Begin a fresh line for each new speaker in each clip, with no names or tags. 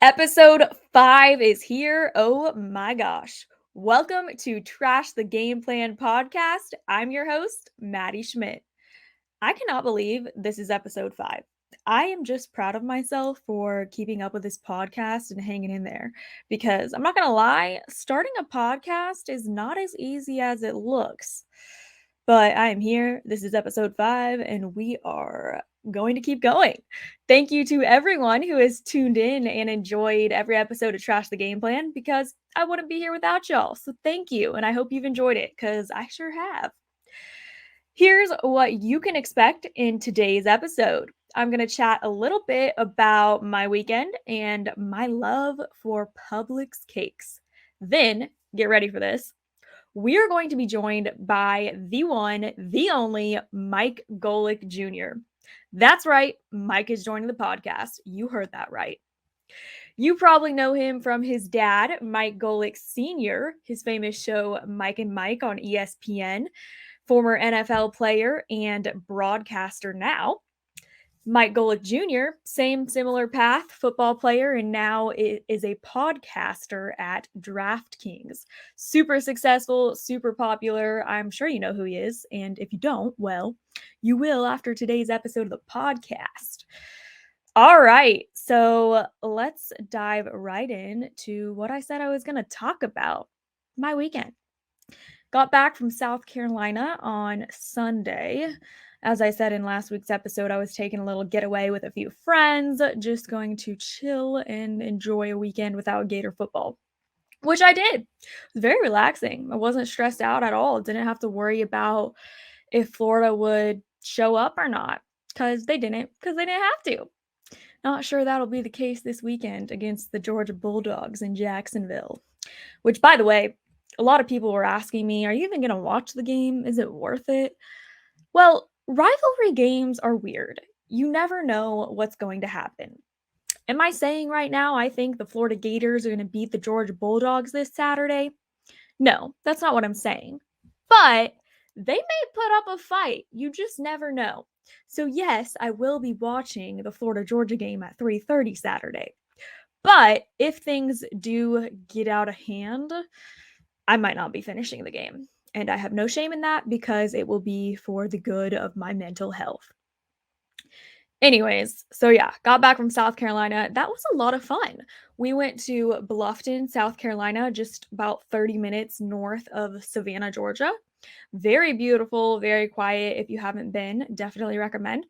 Episode 5 is here. Oh my gosh. Welcome to Trash the Game Plan podcast. I'm your host, Maddie Schmidt. I cannot believe this is episode 5. I am just proud of myself for keeping up with this podcast and hanging in there because I'm not going to lie, starting a podcast is not as easy as it looks. But I am here. This is episode 5, and we are going to keep going. Thank you to everyone who has tuned in and enjoyed every episode of Trash the Game Plan because I wouldn't be here without y'all. So thank you, and I hope you've enjoyed it because I sure have. Here's what you can expect in today's episode. I'm going to chat a little bit about my weekend and my love for Publix cakes. Then, get ready for this. We are going to be joined by the one, the only Mike Golic Jr. That's right, Mike is joining the podcast. You heard that right. You probably know him from his dad, Mike Golic Sr., his famous show Mike and Mike on ESPN, former NFL player and broadcaster now. Mike Golic Jr., same similar path, football player, and now is a podcaster at DraftKings. Super successful, super popular. I'm sure you know who he is. And if you don't, well, you will after today's episode of the podcast. All right, so let's dive right in to what I said I was going to talk about, my weekend. Got back from South Carolina on Sunday. As I said in last week's episode, I was taking a little getaway with a few friends, just going to chill and enjoy a weekend without Gator football, which I did. It was very relaxing. I wasn't stressed out at all. Didn't have to worry about if Florida would show up or not because they didn't have to. Not sure that'll be the case this weekend against the Georgia Bulldogs in Jacksonville, which, by the way, a lot of people were asking me, are you even going to watch the game? Is it worth it? Well, rivalry games are weird. You never know what's going to happen. Am I saying right now I think the Florida Gators are going to beat the Georgia Bulldogs this Saturday? No, that's not what I'm saying. But they may put up a fight. You just never know. So yes, I will be watching the Florida-Georgia game at 3:30 Saturday. But if things do get out of hand, I might not be finishing the game. And I have no shame in that because it will be for the good of my mental health. Anyways, so yeah, got back from South Carolina. That was a lot of fun. We went to Bluffton, South Carolina, just about 30 minutes north of Savannah, Georgia. Very beautiful, very quiet. If you haven't been, definitely recommend.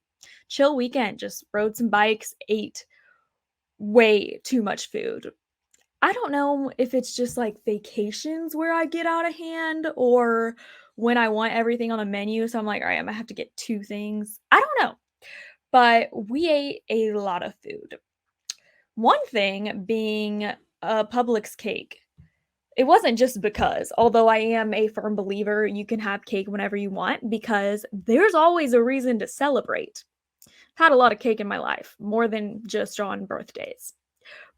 Chill weekend, just rode some bikes, ate way too much food. I don't know if it's just like vacations where I get out of hand or when I want everything on a menu. So I'm like, all right, I'm gonna have to get 2 things. I don't know. But we ate a lot of food. One thing being a Publix cake. It wasn't just because, although I am a firm believer you can have cake whenever you want because there's always a reason to celebrate. I've had a lot of cake in my life, more than just on birthdays.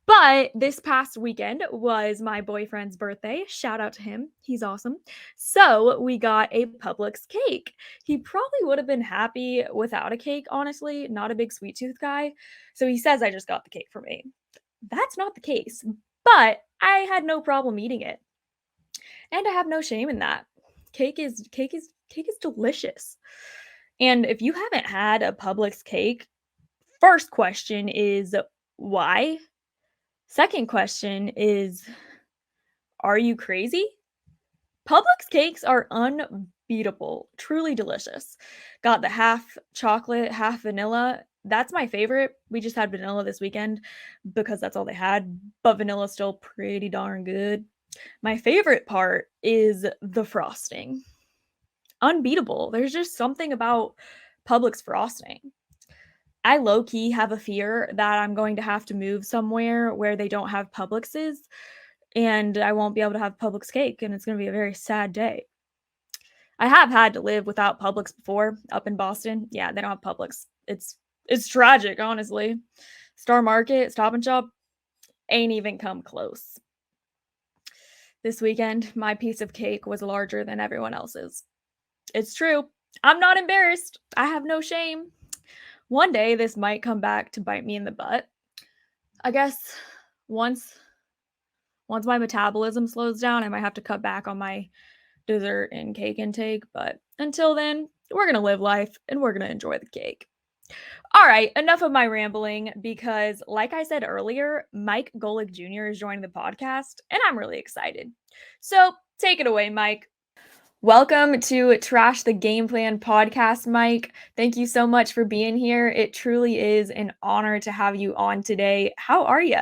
But this past weekend was my boyfriend's birthday. Shout out to him. He's awesome. So we got a Publix cake. He probably would have been happy without a cake, honestly. Not a big sweet tooth guy. So he says I just got the cake for me. That's not the case. But I had no problem eating it. And I have no shame in that. Cake is delicious. And if you haven't had a Publix cake, first question is why? Second question is, are you crazy? Publix cakes are unbeatable, truly delicious. Got the half chocolate, half vanilla. That's my favorite. We just had vanilla this weekend because that's all they had, but vanilla's still pretty darn good. My favorite part is the frosting. Unbeatable. There's just something about Publix frosting. I low-key have a fear that I'm going to have to move somewhere where they don't have Publixes, and I won't be able to have Publix cake, and it's gonna be a very sad day. I have had to live without Publix before up in Boston. Yeah, they don't have Publix. It's tragic, honestly. Star Market, Stop and Shop ain't even come close. This weekend, my piece of cake was larger than everyone else's. It's true. I'm not embarrassed. I have no shame. One day, this might come back to bite me in the butt. I guess once my metabolism slows down, I might have to cut back on my dessert and cake intake. But until then, we're going to live life and we're going to enjoy the cake. All right, enough of my rambling because, like I said earlier, Mike Golic Jr. is joining the podcast, and I'm really excited. So take it away, Mike. Welcome to Trash the Game Plan podcast, Mike. Thank you so much for being here. It truly is an honor to have you on today. How are you?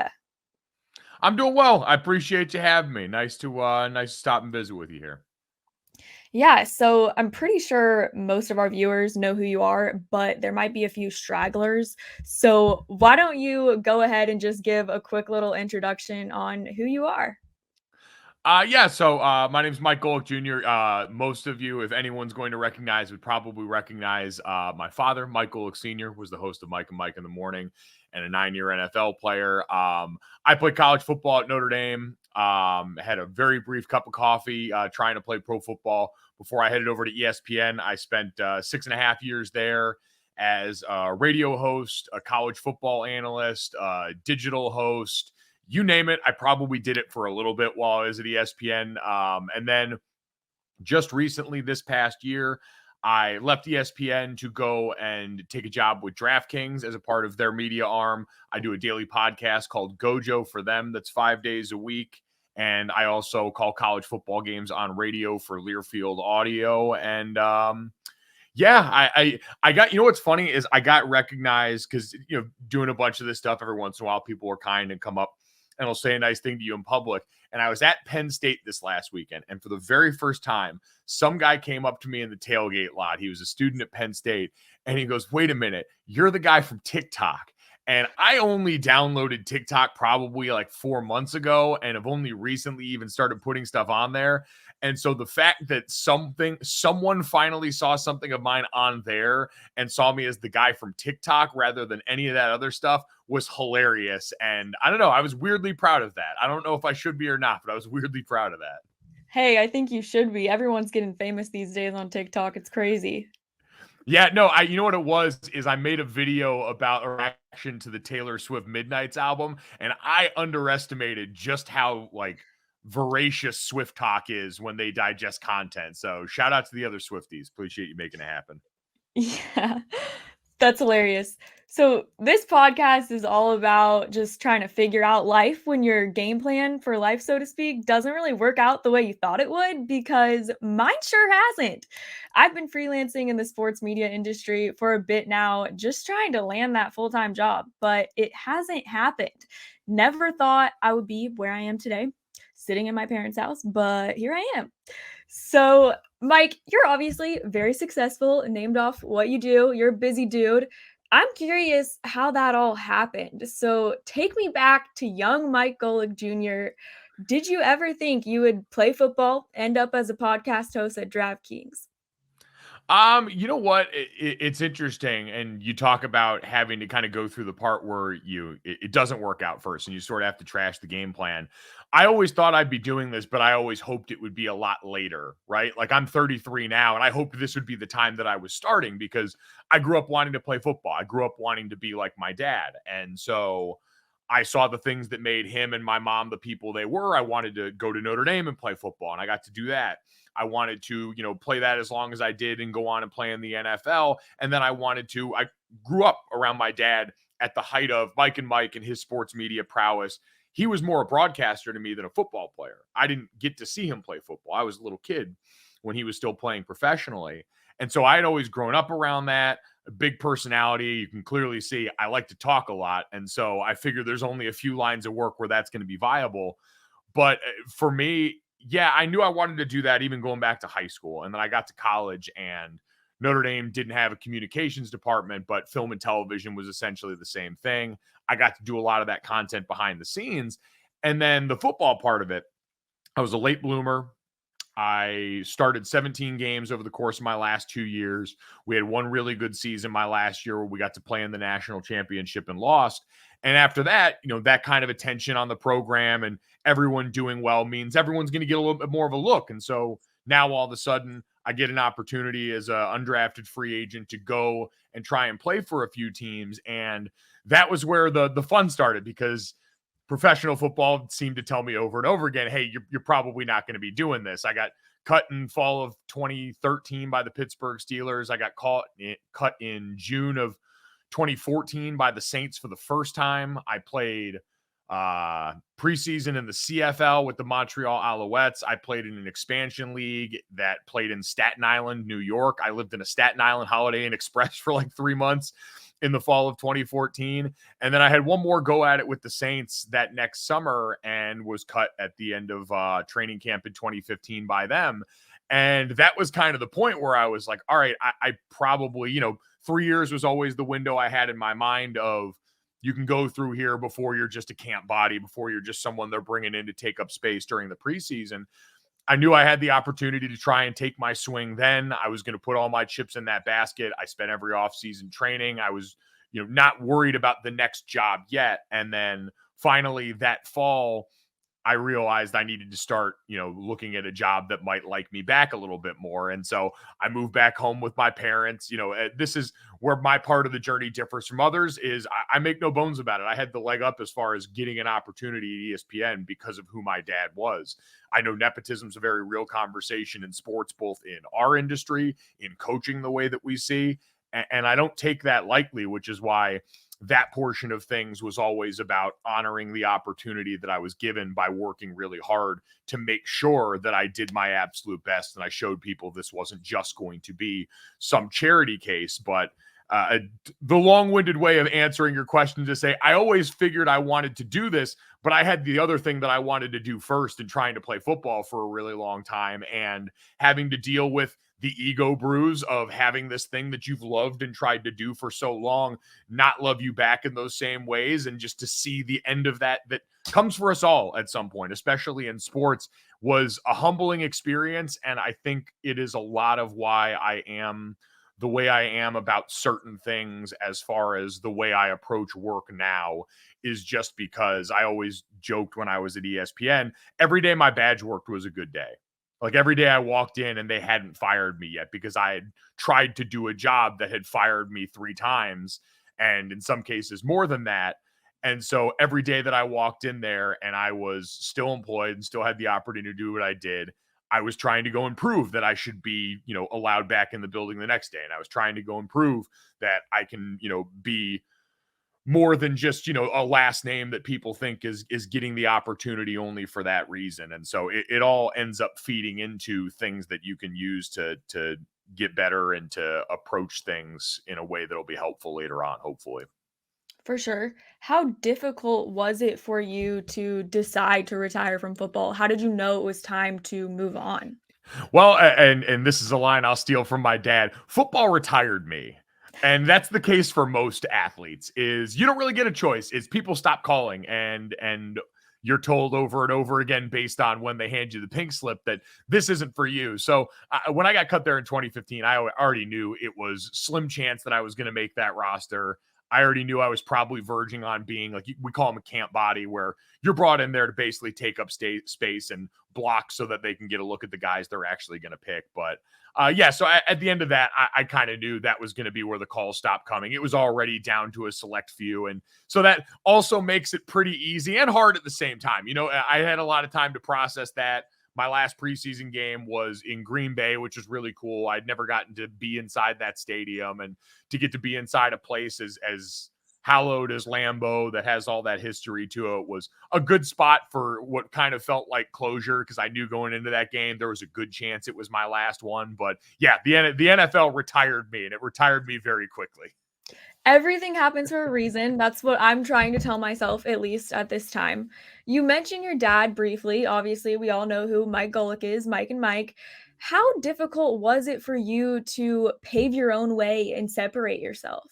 I'm doing well. I appreciate you having me. Nice to stop and visit with you here.
Yeah, so I'm pretty sure most of our viewers know who you are, but there might be a few stragglers. So why don't you go ahead and just give a quick little introduction on who you are?
So my name's Mike Golic Jr. Most of you, if anyone's going to recognize, would probably recognize my father, Mike Golic Sr., was the host of Mike and Mike in the Morning and a 9-year NFL player. I played college football at Notre Dame, had a very brief cup of coffee trying to play pro football before I headed over to ESPN. I spent 6.5 years there as a radio host, a college football analyst, digital host, you name it. I probably did it for a little bit while I was at ESPN. And then just recently, this past year, I left ESPN to go and take a job with DraftKings as a part of their media arm. I do a daily podcast called Gojo for them that's 5 days a week. And I also call college football games on radio for Learfield Audio. And I got, what's funny is I got recognized because, doing a bunch of this stuff every once in a while, people are kind and come up and will say a nice thing to you in public. And I was at Penn State this last weekend, and for the very first time, some guy came up to me in the tailgate lot. He was a student at Penn State, and he goes, "Wait a minute, you're the guy from TikTok." And I only downloaded TikTok probably like 4 months ago and have only recently even started putting stuff on there. And so the fact that someone finally saw something of mine on there and saw me as the guy from TikTok rather than any of that other stuff was hilarious. And I don't know, I was weirdly proud of that. I don't know if I should be or not, but I was weirdly proud of that.
Hey, I think you should be. Everyone's getting famous these days on TikTok. It's crazy.
Yeah, no, you know what it was is I made a video about a reaction to the Taylor Swift Midnights album, and I underestimated just how voracious Swift talk is when they digest content. So shout out to the other Swifties. Appreciate you making it happen.
Yeah, that's hilarious. So this podcast is all about just trying to figure out life when your game plan for life, so to speak, doesn't really work out the way you thought it would, because mine sure hasn't. I've been freelancing in the sports media industry for a bit now, just trying to land that full-time job, but it hasn't happened. Never thought I would be where I am today, sitting in my parents' house, but here I am. So, Mike, you're obviously very successful, named off what you do. You're a busy dude. I'm curious how that all happened. So, take me back to young Mike Golic Jr. Did you ever think you would play football, end up as a podcast host at DraftKings?
You know what? It's interesting, and you talk about having to kind of go through the part where it doesn't work out first, and you sort of have to trash the game plan. I always thought I'd be doing this, but I always hoped it would be a lot later, right? Like I'm 33 now, and I hoped this would be the time that I was starting because I grew up wanting to play football. I grew up wanting to be like my dad, and so I saw the things that made him and my mom the people they were. I wanted to go to Notre Dame and play football, and I got to do that. I wanted to, play that as long as I did and go on and play in the NFL. And then I grew up around my dad at the height of Mike and his sports media prowess. He was more a broadcaster to me than a football player. I didn't get to see him play football. I was a little kid when he was still playing professionally. And so I had always grown up around that. A big personality. You can clearly see I like to talk a lot. And so I figured there's only a few lines of work where that's going to be viable. But for me, yeah, I knew I wanted to do that even going back to high school. And then I got to college and Notre Dame didn't have a communications department, but film and television was essentially the same thing. I got to do a lot of that content behind the scenes. And then the football part of it, I was a late bloomer. I started 17 games over the course of my last 2 years. We had one really good season my last year where we got to play in the national championship and lost. And after that, that kind of attention on the program and everyone doing well means everyone's going to get a little bit more of a look. And so now all of a sudden I get an opportunity as an undrafted free agent to go and try and play for a few teams. And that was where the fun started because professional football seemed to tell me over and over again, hey, you're probably not going to be doing this. I got cut in fall of 2013 by the Pittsburgh Steelers. I got cut in June of 2014 by the Saints for the first time. I played preseason in the CFL with the Montreal Alouettes. I played in an expansion league that played in Staten Island, New York. I lived in a Staten Island Holiday Inn Express for like 3 months in the fall of 2014. And then I had one more go at it with the Saints that next summer and was cut at the end of training camp in 2015 by them. And that was kind of the point where I was like, all right, I probably, 3 years was always the window I had in my mind of, you can go through here before you're just a camp body, before you're just someone they're bringing in to take up space during the preseason. I knew I had the opportunity to try and take my swing then. I was going to put all my chips in that basket. I spent every offseason training. I was, not worried about the next job yet. And then finally that fall, I realized I needed to start, looking at a job that might like me back a little bit more. And so I moved back home with my parents. This is where my part of the journey differs from others is I make no bones about it. I had the leg up as far as getting an opportunity at ESPN because of who my dad was. I know nepotism is a very real conversation in sports, both in our industry, in coaching the way that we see. And I don't take that lightly, which is why that portion of things was always about honoring the opportunity that I was given by working really hard to make sure that I did my absolute best. And I showed people this wasn't just going to be some charity case, but the long-winded way of answering your question to say, I always figured I wanted to do this, but I had the other thing that I wanted to do first in trying to play football for a really long time and having to deal with the ego bruise of having this thing that you've loved and tried to do for so long not love you back in those same ways. And just to see the end of that comes for us all at some point, especially in sports, was a humbling experience. And I think it is a lot of why I am the way I am about certain things as far as the way I approach work now is just because I always joked when I was at ESPN, every day my badge worked was a good day. Like every day I walked in and they hadn't fired me yet because I had tried to do a job that had fired me 3 times and in some cases more than that. And so every day that I walked in there and I was still employed and still had the opportunity to do what I did, I was trying to go and prove that I should be, allowed back in the building the next day. And I was trying to go and prove that I can, be more than just, a last name that people think is getting the opportunity only for that reason. And so it all ends up feeding into things that you can use to get better and to approach things in a way that'll be helpful later on, hopefully.
For sure. How difficult was it for you to decide to retire from football? How did you know it was time to move on?
Well, and this is a line I'll steal from my dad. Football retired me. And that's the case for most athletes is you don't really get a choice. Is people stop calling and you're told over and over again based on when they hand you the pink slip that this isn't for you. So when I got cut there in 2015, I already knew it was slim chance that I was going to make that roster. I already knew I was probably verging on being like, we call them a camp body, where you're brought in there to basically take up space and block so that they can get a look at the guys they're actually going to pick. But so at the end of that, I kind of knew that was going to be where the calls stopped coming. It was already down to a select few. And so that also makes it pretty easy and hard at the same time. I had a lot of time to process that. My last preseason game was in Green Bay, which is really cool. I'd never gotten to be inside that stadium, and to get to be inside a place as hallowed as Lambeau that has all that history to it was a good spot for what kind of felt like closure, because I knew going into that game there was a good chance it was my last one. But yeah, the NFL retired me, and it retired me very quickly.
Everything happens for a reason. That's what I'm trying to tell myself, at least at this time. You mentioned your dad briefly. Obviously, we all know who Mike Golic is, Mike and Mike. How difficult was it for you to pave your own way and separate yourself?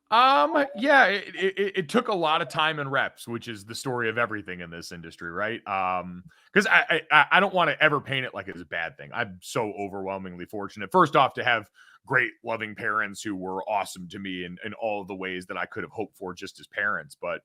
Yeah, it took a lot of time and reps, which is the story of everything in this industry, right? Because I don't want to ever paint it like it's a bad thing. I'm so overwhelmingly fortunate. First off, to have great, loving parents who were awesome to me in all of the ways that I could have hoped for just as parents. But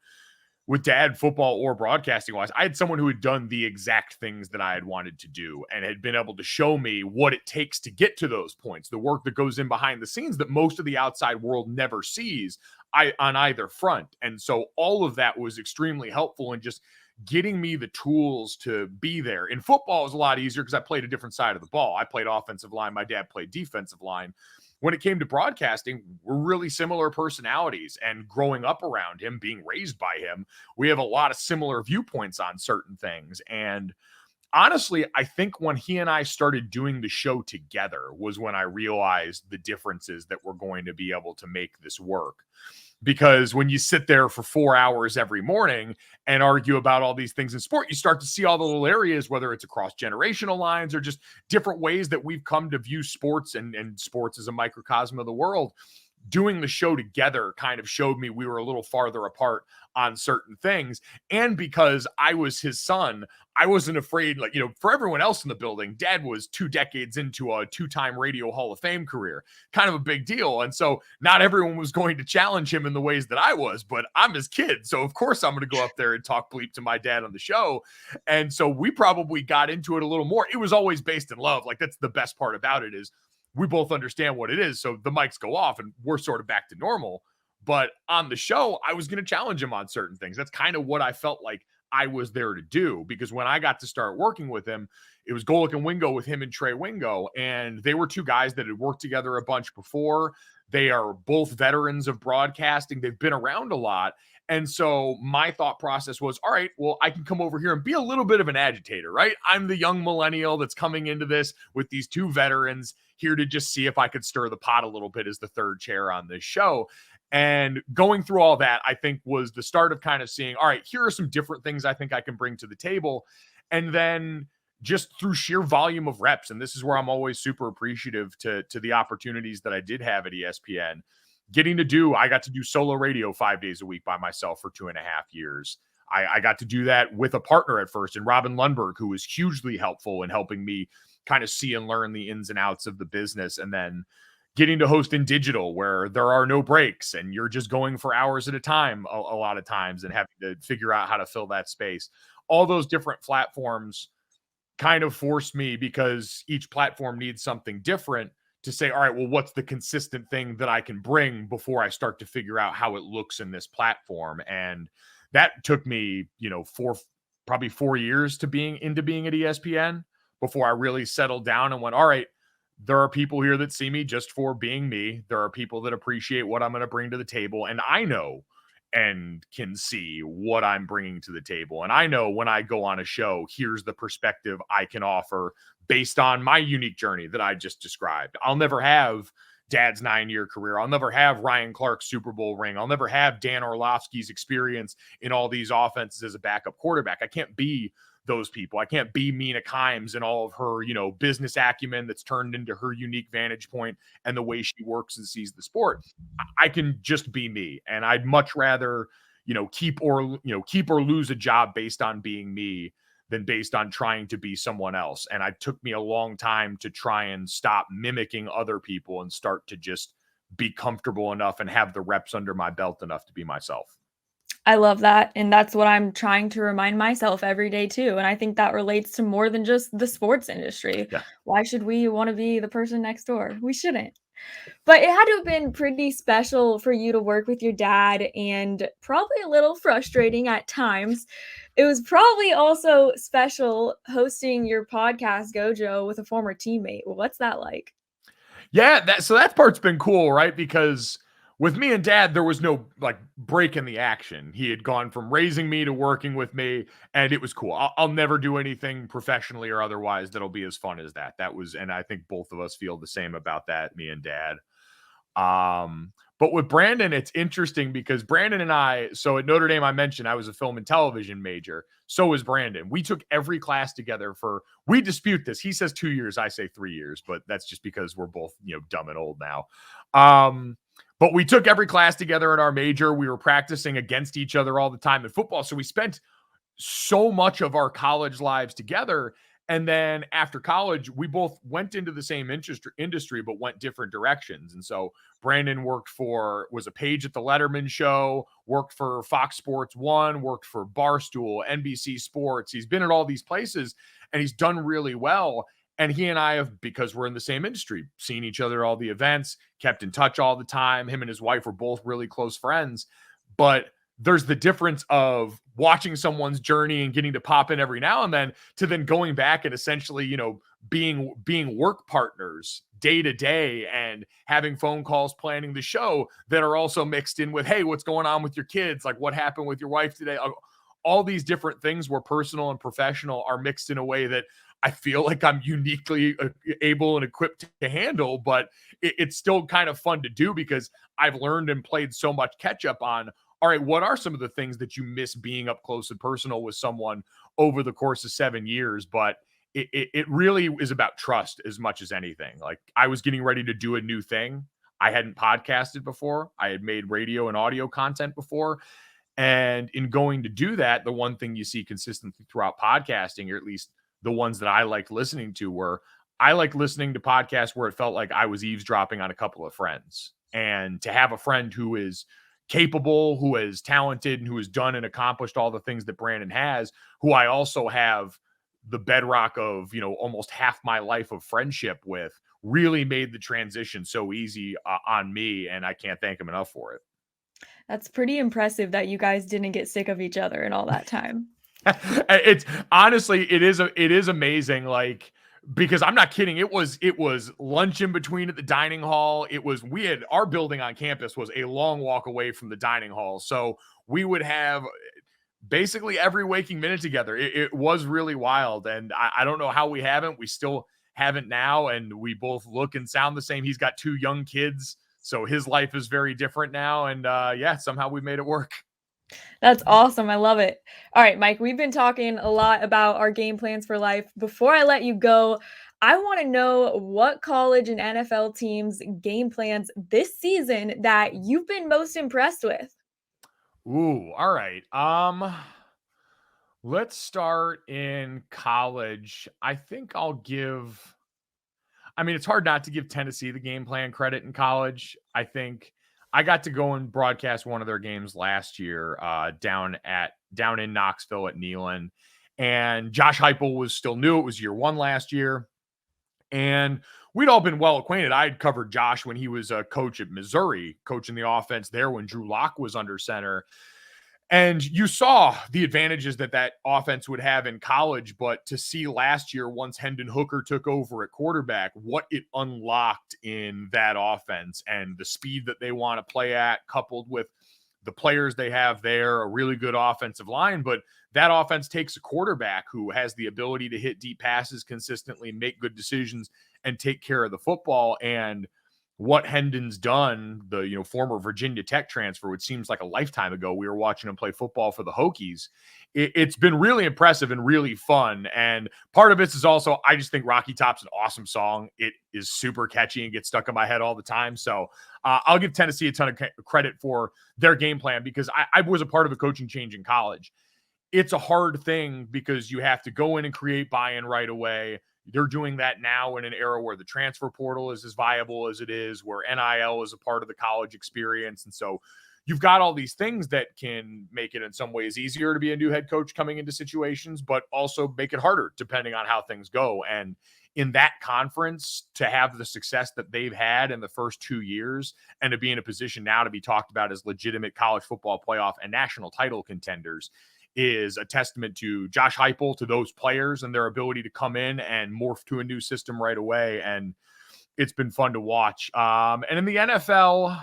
with dad, football or broadcasting wise, I had someone who had done the exact things that I had wanted to do and had been able to show me what it takes to get to those points, the work that goes in behind the scenes that most of the outside world never sees. on either front. And so all of that was extremely helpful in just getting me the tools to be there. In football, it was a lot easier because I played a different side of the ball. I played offensive line. My dad played defensive line. When it came to broadcasting, we're really similar personalities, and growing up around him, being raised by him, we have a lot of similar viewpoints on certain things. And honestly, I think when he and I started doing the show together was when I realized the differences that were going to be able to make this work. Because when you sit there for 4 hours every morning and argue about all these things in sport, you start to see all the little areas, whether it's across generational lines or just different ways that we've come to view sports, and sports as a microcosm of the world. Doing the show together kind of showed me we were a little farther apart on certain things. And because I was his son, I wasn't afraid, like, for everyone else in the building, Dad was 2 decades into a 2-time radio Hall of Fame career, kind of a big deal. And so not everyone was going to challenge him in the ways that I was, but I'm his kid. So of course I'm going to go up there and talk bleep to my dad on the show. And so we probably got into it a little more. It was always based in love. Like, that's the best part about it, is we both understand what it is. So the mics go off and we're sort of back to normal. But on the show, I was going to challenge him on certain things. That's kind of what I felt like I was there to do, because when I got to start working with him, it was Golic and Wingo with him and Trey Wingo. And they were 2 guys that had worked together a bunch before. They are both veterans of broadcasting. They've been around a lot. And so my thought process was, all right, well, I can come over here and be a little bit of an agitator, right? I'm the young millennial that's coming into this with these 2 veterans here to just see if I could stir the pot a little bit as the third chair on this show. And going through all that, I think, was the start of kind of seeing, all right, here are some different things I think I can bring to the table. And then just through sheer volume of reps, and this is where I'm always super appreciative to the opportunities that I did have at ESPN, I got to do solo radio 5 days a week by myself for 2.5 years. I got to do that with a partner at first, and Robin Lundberg, who was hugely helpful in helping me kind of see and learn the ins and outs of the business. And then getting to host in digital, where there are no breaks and you're just going for hours at a time a lot of times, and having to figure out how to fill that space. All those different platforms kind of forced me, because each platform needs something different, to say, all right, well, what's the consistent thing that I can bring before I start to figure out how it looks in this platform? And that took me, probably 4 years to being at ESPN before I really settled down and went, all right, there are people here that see me just for being me. There are people that appreciate what I'm going to bring to the table. And I know and can see what I'm bringing to the table. And I know when I go on a show, here's the perspective I can offer based on my unique journey that I just described. I'll never have Dad's 9-year career. I'll never have Ryan Clark's Super Bowl ring. I'll never have Dan Orlovsky's experience in all these offenses as a backup quarterback. I can't be those people. I can't be Mina Kimes and all of her, business acumen that's turned into her unique vantage point and the way she works and sees the sport. I can just be me. And I'd much rather, keep or lose a job based on being me than based on trying to be someone else. And it took me a long time to try and stop mimicking other people and start to just be comfortable enough and have the reps under my belt enough to be myself.
I love that. And that's what I'm trying to remind myself every day too. And I think that relates to more than just the sports industry.
Yeah.
Why should we want to be the person next door? We shouldn't. But it had to have been pretty special for you to work with your dad, and probably a little frustrating at times. It was probably also special hosting your podcast, Gojo, with a former teammate. What's that like?
Yeah, that part's been cool, right? Because with me and Dad, there was no break in the action. He had gone from raising me to working with me, and it was cool. I'll never do anything professionally or otherwise that'll be as fun as that. And I think both of us feel the same about that, me and Dad. But with Brandon, it's interesting because Brandon and I, so at Notre Dame, I mentioned I was a film and television major. So was Brandon. We took every class together we dispute this. He says 2 years. I say 3 years, but that's just because we're both, dumb and old now. But we took every class together in our major. We were practicing against each other all the time in football. So we spent so much of our college lives together. And then after college, we both went into the same industry, but went different directions. And so Brandon was a page at the Letterman show, worked for Fox Sports 1, worked for Barstool, NBC Sports. He's been at all these places and he's done really well. And he and I have, because we're in the same industry, seen each other at all the events, kept in touch all the time. Him and his wife were both really close friends. But there's the difference of watching someone's journey and getting to pop in every now and then to then going back and essentially, being work partners day to day and having phone calls, planning the show that are also mixed in with, hey, what's going on with your kids? Like, what happened with your wife today? All these different things where personal and professional are mixed in a way that I feel like I'm uniquely able and equipped to handle, but it's still kind of fun to do because I've learned and played so much catch up on, all right, what are some of the things that you miss being up close and personal with someone over the course of 7 years? But it really is about trust as much as anything. Like, I was getting ready to do a new thing. I hadn't podcasted before. I had made radio and audio content before. And in going to do that, the one thing you see consistently throughout podcasting, or at least the ones that I liked listening to, were I liked listening to podcasts where it felt like I was eavesdropping on a couple of friends. And to have a friend who is capable, who is talented, and who has done and accomplished all the things that Brandon has, who I also have the bedrock of, almost half my life of friendship with, really made the transition so easy on me. And I can't thank him enough for it.
That's pretty impressive that you guys didn't get sick of each other in all that time.
It's honestly, it is amazing. Like, because I'm not kidding. It was lunch in between at the dining hall. Our building on campus was a long walk away from the dining hall. So we would have basically every waking minute together. It was really wild. And I don't know how we haven't. We still haven't now. And we both look and sound the same. He's got 2 young kids, so his life is very different now. And somehow we made it work.
That's awesome. I love it. All right, Mike, we've been talking a lot about our game plans for life. Before I let you go, I want to know what college and NFL teams' game plans this season that you've been most impressed with.
Ooh, all right. Let's start in college. I think it's hard not to give Tennessee the game plan credit in college. I think I got to go and broadcast one of their games last year down in Knoxville at Neyland. And Josh Heupel was still new. It was year 1 last year. And we'd all been well acquainted. I had covered Josh when he was a coach at Missouri, coaching the offense there when Drew Lock was under center. And you saw the advantages that offense would have in college, but to see last year, once Hendon Hooker took over at quarterback, what it unlocked in that offense and the speed that they want to play at, coupled with the players they have there, a really good offensive line. But that offense takes a quarterback who has the ability to hit deep passes consistently, make good decisions, and take care of the football. And what Hendon's done, the former Virginia Tech transfer, which seems like a lifetime ago, we were watching him play football for the Hokies. It's been really impressive and really fun. And part of it is also, I just think Rocky Top's an awesome song. It is super catchy and gets stuck in my head all the time. So I'll give Tennessee a ton of credit for their game plan, because I was a part of a coaching change in college. It's a hard thing because you have to go in and create buy-in right away. They're doing that now in an era where the transfer portal is as viable as it is, where NIL is a part of the college experience. And so you've got all these things that can make it in some ways easier to be a new head coach coming into situations, but also make it harder depending on how things go. And in that conference, to have the success that they've had in the first 2 years and to be in a position now to be talked about as legitimate college football playoff and national title contenders is a testament to Josh Heupel, to those players and their ability to come in and morph to a new system right away. And it's been fun to watch. And in the NFL,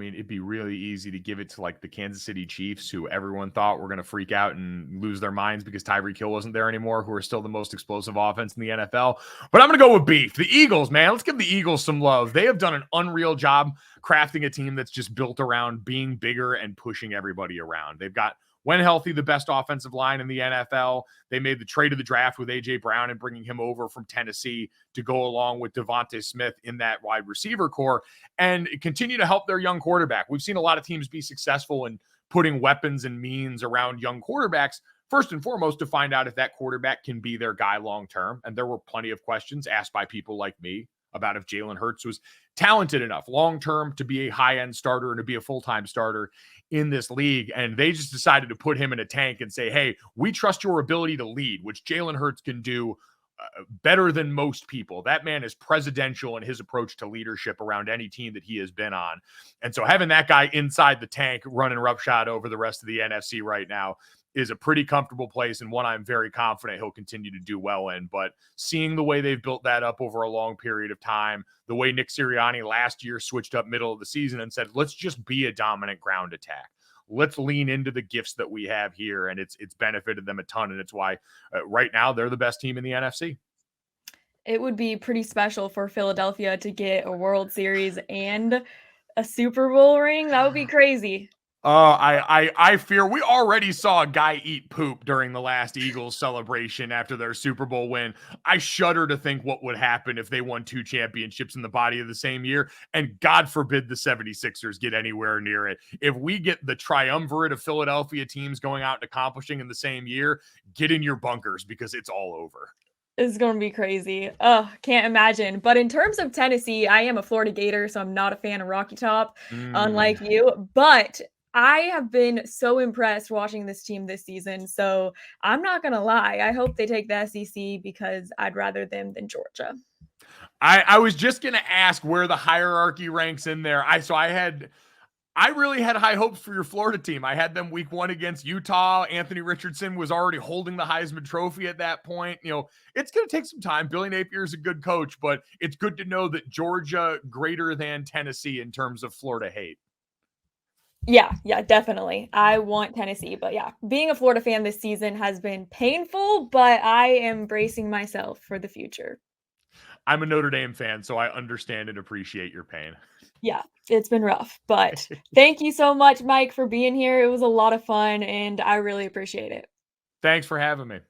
it'd be really easy to give it to like the Kansas City Chiefs, who everyone thought were going to freak out and lose their minds because Tyreek Hill wasn't there anymore, who are still the most explosive offense in the NFL. But I'm going to go with beef. The Eagles, man. Let's give the Eagles some love. They have done an unreal job crafting a team that's just built around being bigger and pushing everybody around. They've got, when healthy, the best offensive line in the NFL. They made the trade of the draft with A.J. Brown and bringing him over from Tennessee to go along with Devontae Smith in that wide receiver core and continue to help their young quarterback. We've seen a lot of teams be successful in putting weapons and means around young quarterbacks, first and foremost, to find out if that quarterback can be their guy long-term. And there were plenty of questions asked by people like me about if Jalen Hurts was talented enough long-term to be a high-end starter and to be a full-time starter in this league. And they just decided to put him in a tank and say, hey, we trust your ability to lead, which Jalen Hurts can do better than most people. That man is presidential in his approach to leadership around any team that he has been on. And so having that guy inside the tank running roughshod over the rest of the NFC right now is a pretty comfortable place, and one I'm very confident he'll continue to do well in. But seeing the way they've built that up over a long period of time, the way Nick Sirianni last year switched up middle of the season and said, let's just be a dominant ground attack. Let's lean into the gifts that we have here, and it's benefited them a ton, and it's why right now they're the best team in the NFC.
It would be pretty special for Philadelphia to get a World Series and a Super Bowl ring. That would be crazy.
I fear we already saw a guy eat poop during the last Eagles celebration after their Super Bowl win. I shudder to think what would happen if they won 2 championships in the body of the same year, and God forbid the 76ers get anywhere near it. If we get the triumvirate of Philadelphia teams going out and accomplishing in the same year, get in your bunkers because it's all over.
It's going to be crazy. Can't imagine. But in terms of Tennessee, I am a Florida Gator, so I'm not a fan of Rocky Top, unlike you. But I have been so impressed watching this team this season. So I'm not going to lie. I hope they take the SEC because I'd rather them than Georgia.
I was just going to ask where the hierarchy ranks in there. I really had high hopes for your Florida team. I had them week 1 against Utah. Anthony Richardson was already holding the Heisman Trophy at that point. You know, it's going to take some time. Billy Napier is a good coach, but it's good to know that Georgia greater than Tennessee in terms of Florida hate.
Yeah, definitely. I want Tennessee, but yeah, being a Florida fan this season has been painful, but I am bracing myself for the future.
I'm a Notre Dame fan, so I understand and appreciate your pain.
Yeah, it's been rough, but thank you so much, Mike, for being here. It was a lot of fun, and I really appreciate it.
Thanks for having me.